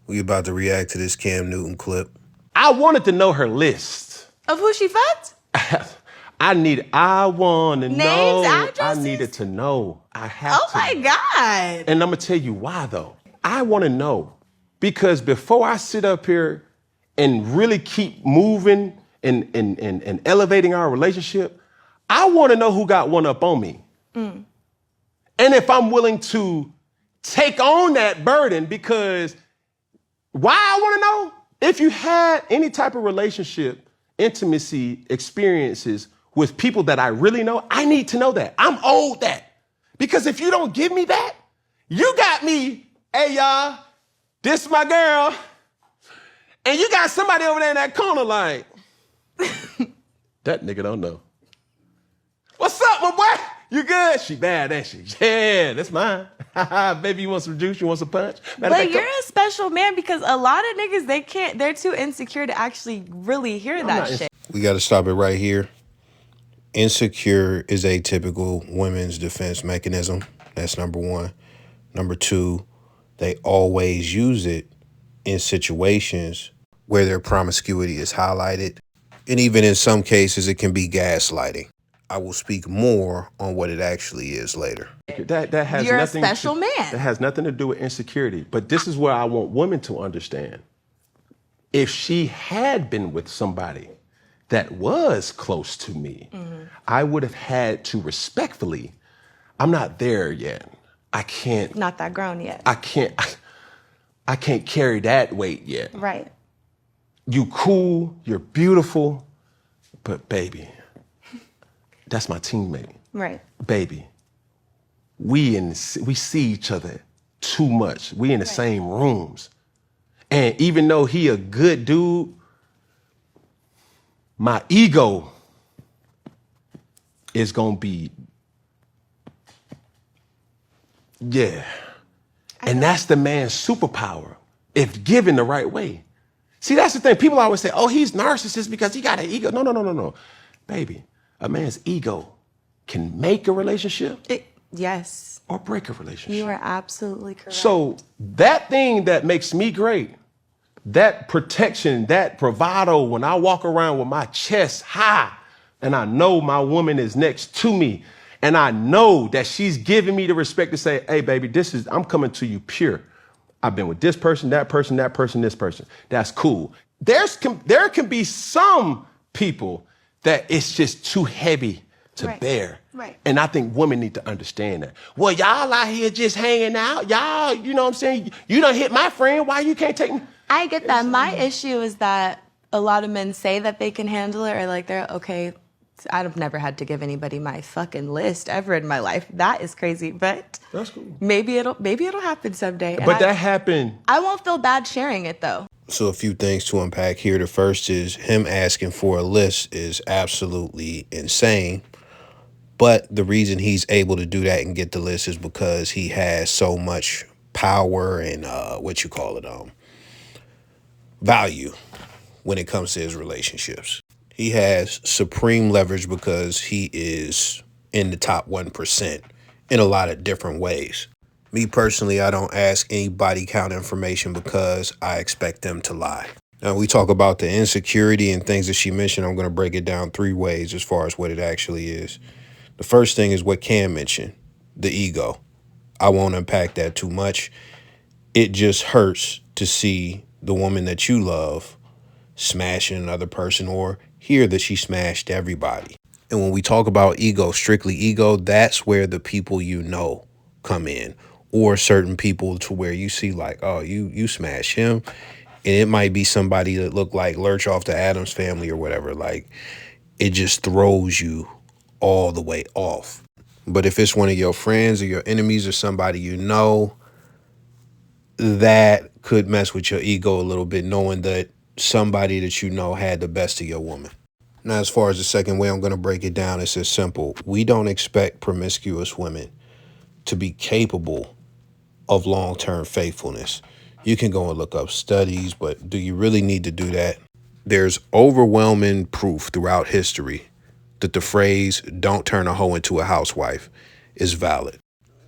We about to react to this Cam Newton clip. I wanted to know her list. Of who she fucked? I want to know. Addresses? I needed to know. I have to. Oh my God. And I'm going to tell you why, though. I want to know because before I sit up here and really keep moving and elevating our relationship, I want to know who got one up on me. And if I'm willing to take on that burden, because why I want to know? If you had any type of relationship, intimacy, experiences with people that I really know, I need to know that. I'm owed that. Because if you don't give me that, you got me, hey y'all, this my girl, and you got somebody over there in that corner like, that nigga don't know. What's up, my boy? You good? She bad, ain't she? Yeah, that's mine. Baby, you want some juice? You want some punch? But you're a special man because a lot of niggas, they're too insecure to actually really hear that shit. We got to stop it right here. Insecure is a typical women's defense mechanism. That's number one. Number two, they always use it in situations where their promiscuity is highlighted. And even in some cases, it can be gaslighting. I will speak more on what it actually is later. That has You're nothing a special man. That has nothing to do with insecurity. But this is where I want women to understand. If she had been with somebody that was close to me, I would have had to respectfully, I'm not there yet. I can't. Not that grown yet. I can't carry that weight yet. Right. You cool, you're beautiful, but baby, that's my teammate. Right. Baby, we see each other too much. We in the same rooms. And even though he a good dude, my ego is gonna be, yeah. And that's the man's superpower, if given the right way. See, that's the thing. People always say, oh, he's narcissist because he got an ego. No. Baby, a man's ego can make a relationship Yes. or break a relationship. You are absolutely correct. So that thing that makes me great, that protection, that bravado, when I walk around with my chest high and I know my woman is next to me and I know that she's giving me the respect to say, hey, baby, I'm coming to you pure. I've been with this person, that person, this person. That's cool. There can be some people that it's just too heavy to bear. Right. And I think women need to understand that. Well, y'all out here just hanging out. Y'all, you know what I'm saying? You done hit my friend. Why you can't take me? I get that. My issue is that a lot of men say that they can handle it or like they're okay. I've never had to give anybody my fucking list ever in my life. That is crazy, but that's cool. Maybe it'll happen someday. But that happened. I won't feel bad sharing it though. So a few things to unpack here. The first is him asking for a list is absolutely insane. But the reason he's able to do that and get the list is because he has so much power and value when it comes to his relationships. He has supreme leverage because he is in the top 1% in a lot of different ways. Me personally, I don't ask any body count information because I expect them to lie. Now, we talk about the insecurity and things that she mentioned. I'm going to break it down 3 ways as far as what it actually is. The first thing is what Cam mentioned, the ego. I won't unpack that too much. It just hurts to see the woman that you love smashing another person or hear that she smashed everybody. And when we talk about ego, strictly ego, that's where the people you know come in, or certain people to where you see like, oh, you smash him. And it might be somebody that looked like Lurch off the Addams Family or whatever. Like, it just throws you all the way off. But if it's one of your friends or your enemies or somebody you know, that could mess with your ego a little bit, knowing that somebody that you know had the best of your woman. Now, as far as the second way I'm going to break it down, it's as simple. We don't expect promiscuous women to be capable of long-term faithfulness. You can go and look up studies, but do you really need to do that? There's overwhelming proof throughout history that the phrase, don't turn a hoe into a housewife, is valid.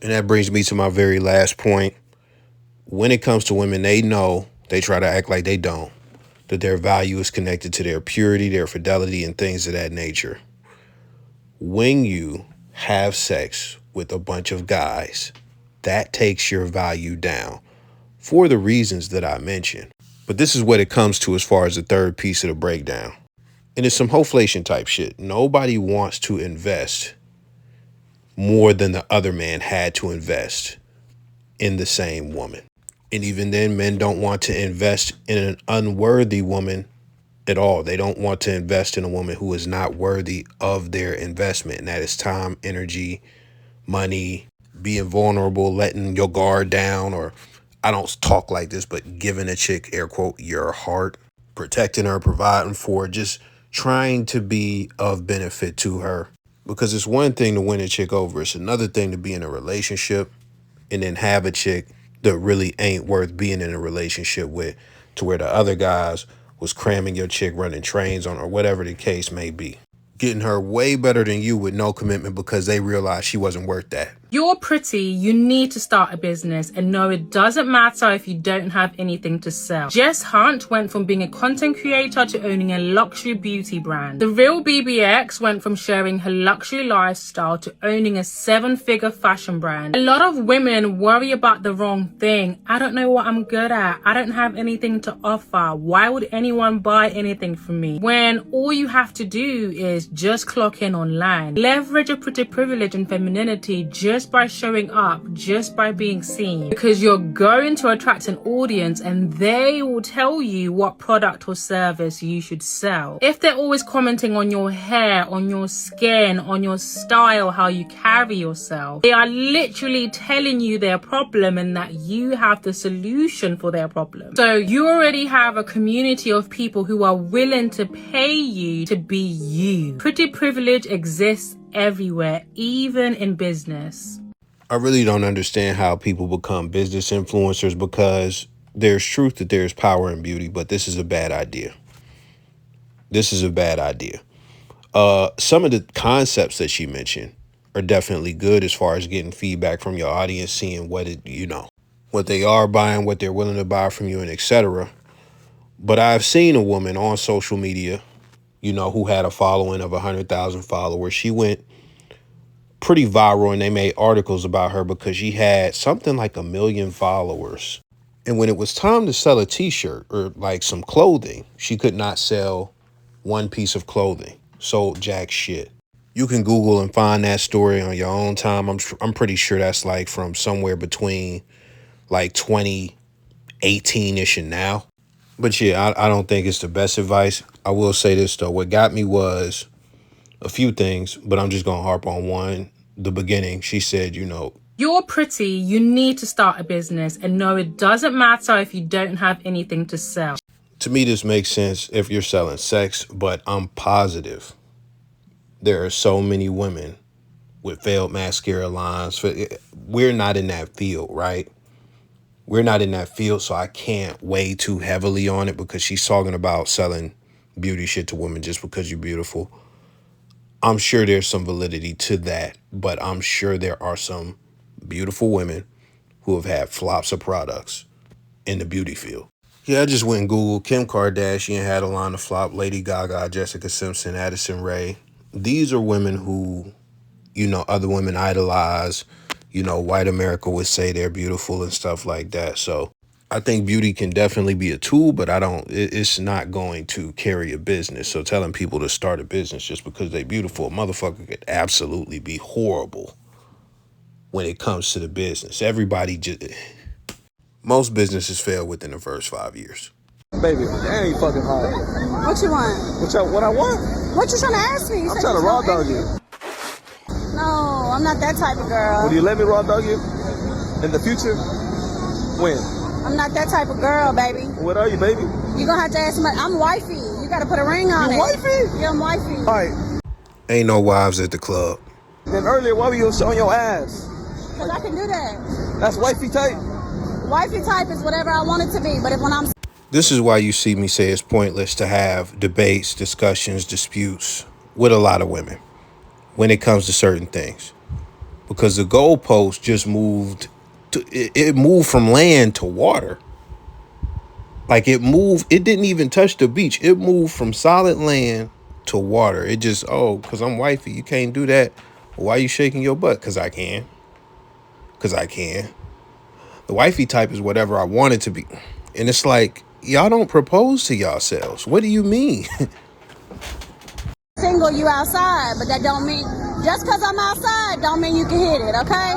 And that brings me to my very last point. When it comes to women, they know They try to act like they don't, that their value is connected to their purity, their fidelity, and things of that nature. When you have sex with a bunch of guys, that takes your value down for the reasons that I mentioned. But this is what it comes to as far as the third piece of the breakdown. And it's some hoflation type shit. Nobody wants to invest more than the other man had to invest in the same woman. And even then, men don't want to invest in an unworthy woman at all. They don't want to invest in a woman who is not worthy of their investment. And that is time, energy, money, being vulnerable, letting your guard down, or I don't talk like this, but giving a chick, air quote, your heart, protecting her, providing for her, just trying to be of benefit to her. Because it's one thing to win a chick over. It's another thing to be in a relationship and then have a chick that really ain't worth being in a relationship with, to where the other guys was cramming your chick, running trains on her, whatever the case may be. Getting her way better than you with no commitment because they realized she wasn't worth that. You're pretty, you need to start a business, and no, it doesn't matter if you don't have anything to sell. Jess Hunt went from being a content creator to owning a luxury beauty brand. The real BBX went from sharing her luxury lifestyle to owning a 7-figure fashion brand. A lot of women worry about the wrong thing. I don't know what I'm good at. I don't have anything to offer. Why would anyone buy anything from me? When all you have to do is just clock in online. Leverage your pretty privilege and femininity just by showing up, just by being seen, because you're going to attract an audience and they will tell you what product or service you should sell. If they're always commenting on your hair, on your skin, on your style, how you carry yourself, they are literally telling you their problem and that you have the solution for their problem. So you already have a community of people who are willing to pay you to be you. Pretty privilege exists everywhere, even in business. I really don't understand how people become business influencers, because there's truth that there's power in beauty, but this is a bad idea. This is a bad idea. Some of the concepts that she mentioned are definitely good as far as getting feedback from your audience, seeing what what they are buying, what they're willing to buy from you, and etc. But I've seen a woman on social media, who had a following of 100,000 followers. She went pretty viral and they made articles about her because she had something like 1 million followers. And when it was time to sell a t-shirt or like some clothing, she could not sell one piece of clothing. Sold jack shit. You can Google and find that story on your own time. I'm pretty sure that's like from somewhere between like 2018-ish and now. But yeah, I don't think it's the best advice. I will say this though. What got me was a few things, but I'm just going to harp on one. The beginning, she said, You're pretty, you need to start a business, and no, it doesn't matter if you don't have anything to sell. To me, this makes sense if you're selling sex, but I'm positive there are so many women with failed mascara lines. We're not in that field, right? We're not in that field, so I can't weigh too heavily on it, because she's talking about selling beauty shit to women just because you're beautiful. I'm sure there's some validity to that, but I'm sure there are some beautiful women who have had flops of products in the beauty field. Yeah, I just went and Googled Kim Kardashian had a line of flop, Lady Gaga, Jessica Simpson, Addison Rae. These are women who, other women idolize. White America would say they're beautiful and stuff like that. So I think beauty can definitely be a tool, but it's not going to carry a business. So telling people to start a business just because they're beautiful, a motherfucker could absolutely be horrible when it comes to the business. Most businesses fail within the first 5 years. Baby, that ain't fucking hard. What you want? What I want? What you trying to ask me? I'm trying to raw dog you. No, I'm not that type of girl. Will you let me raw dog you? In the future? When? I'm not that type of girl, baby. What are you, baby? You gonna have to ask me. I'm wifey. You gotta put a ring on it. Wifey? Yeah, I'm wifey. All right. Ain't no wives at the club. Then earlier, why were you showing your ass? Cause I can do that. That's wifey type? Wifey type is whatever I want it to be. But when I'm This is why you see me say it's pointless to have debates, discussions, disputes with a lot of women when it comes to certain things. Because the goalpost just moved. It moved from land to water. Like it moved, it didn't even touch the beach. It moved from solid land to water. It just, oh, because I'm wifey, you can't do that. Why you shaking your butt? Because I can. Because I can. The wifey type is whatever I want it to be. And it's like, y'all don't propose to yourselves. What do you mean? Single, you outside, but that don't mean, just because I'm outside, don't mean you can hit it, okay?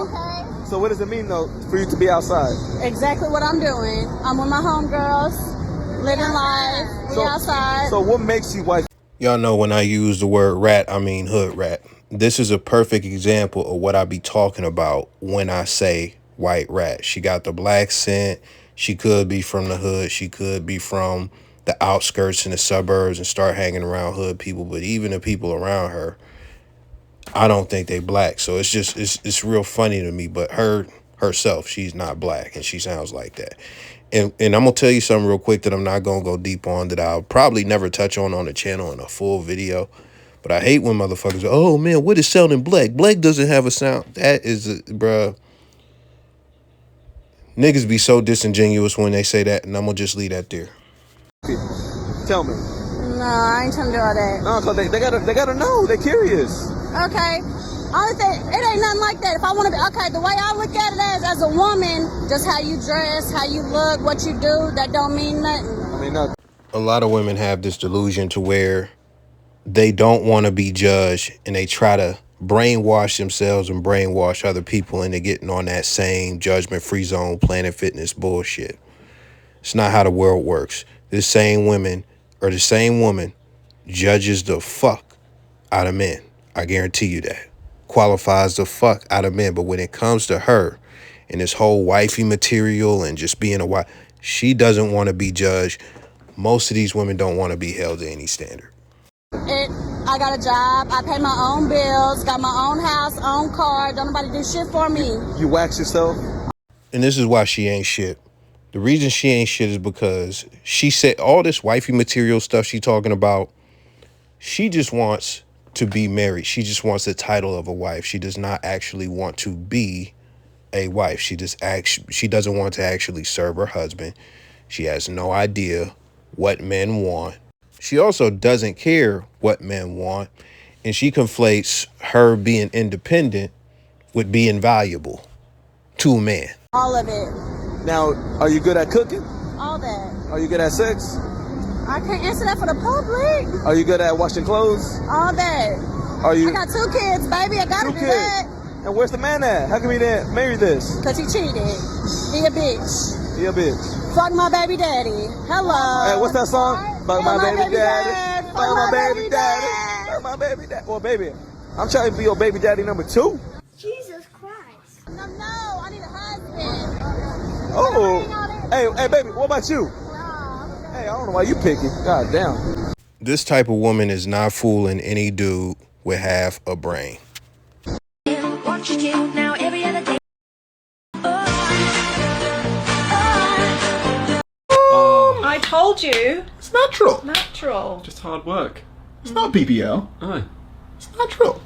So what does it mean though for you to be outside? Exactly what I'm doing. I'm with my homegirls, living life, we outside. So what makes you wife? Y'all know when I use the word rat, I mean hood rat. This is a perfect example of what I be talking about when I say white rat. She got the black scent. She could be from the hood. She could be from the outskirts and the suburbs and start hanging around hood people. But even the people around her, I don't think they black. So it's just, it's real funny to me. But herself, she's not black and she sounds like that. And I'm going to tell you something real quick that I'm not going to go deep on, that I'll probably never touch on the channel in a full video. But I hate when motherfuckers go, oh, man, what is sounding black? Black doesn't have a sound. That is, bruh. Niggas be so disingenuous when they say that, and I'm going to just leave that there. Tell me. No, I ain't trying to do all that. No, cause they gotta know. They're curious. Okay. Only thing, it ain't nothing like that. If I want to be, okay, the way I look at it as a woman, just how you dress, how you look, what you do, that don't mean nothing. I mean, nothing. A lot of women have this delusion to where they don't want to be judged, and they try to brainwash themselves and brainwash other people into getting on that same judgment-free zone, Planet Fitness bullshit. It's not how the world works. This same women, or the same woman, judges the fuck out of men. I guarantee you that. Qualifies the fuck out of men. But when it comes to her and this whole wifey material and just being a wife, she doesn't want to be judged. Most of these women don't want to be held to any standard. I got a job. I pay my own bills, got my own house, own car. Don't nobody do shit for me. You wax yourself? And this is why she ain't shit. The reason she ain't shit is because she said all this wifey material stuff she talking about, she just wants to be married. She just wants the title of a wife. She does not actually want to be a wife. She doesn't want to actually serve her husband. She has no idea what men want. She also doesn't care what men want. And she conflates her being independent with being valuable to a man. All of it. Now, are you good at cooking? All that. Are you good at sex? I can't answer that for the public. Are you good at washing clothes? All that. Are you? I got 2 kids, baby. I gotta do that. And where's the man at? How come he didn't marry this? Cause he cheated. He a bitch. He a bitch. Fuck my baby daddy. Hello. Hey, what's that song? Fuck my baby daddy. Fuck my baby daddy. Fuck my baby daddy. Well, baby, I'm trying to be your baby daddy number 2. Jesus Christ. No, I need a husband. Oh. Hey, baby, what about you? Hey, I don't know why you picky. God damn. This type of woman is not fooling any dude with half a brain. What you do now every other day. I told you. It's natural. Natural. Just hard work. It's not BBL. Aye. It's natural.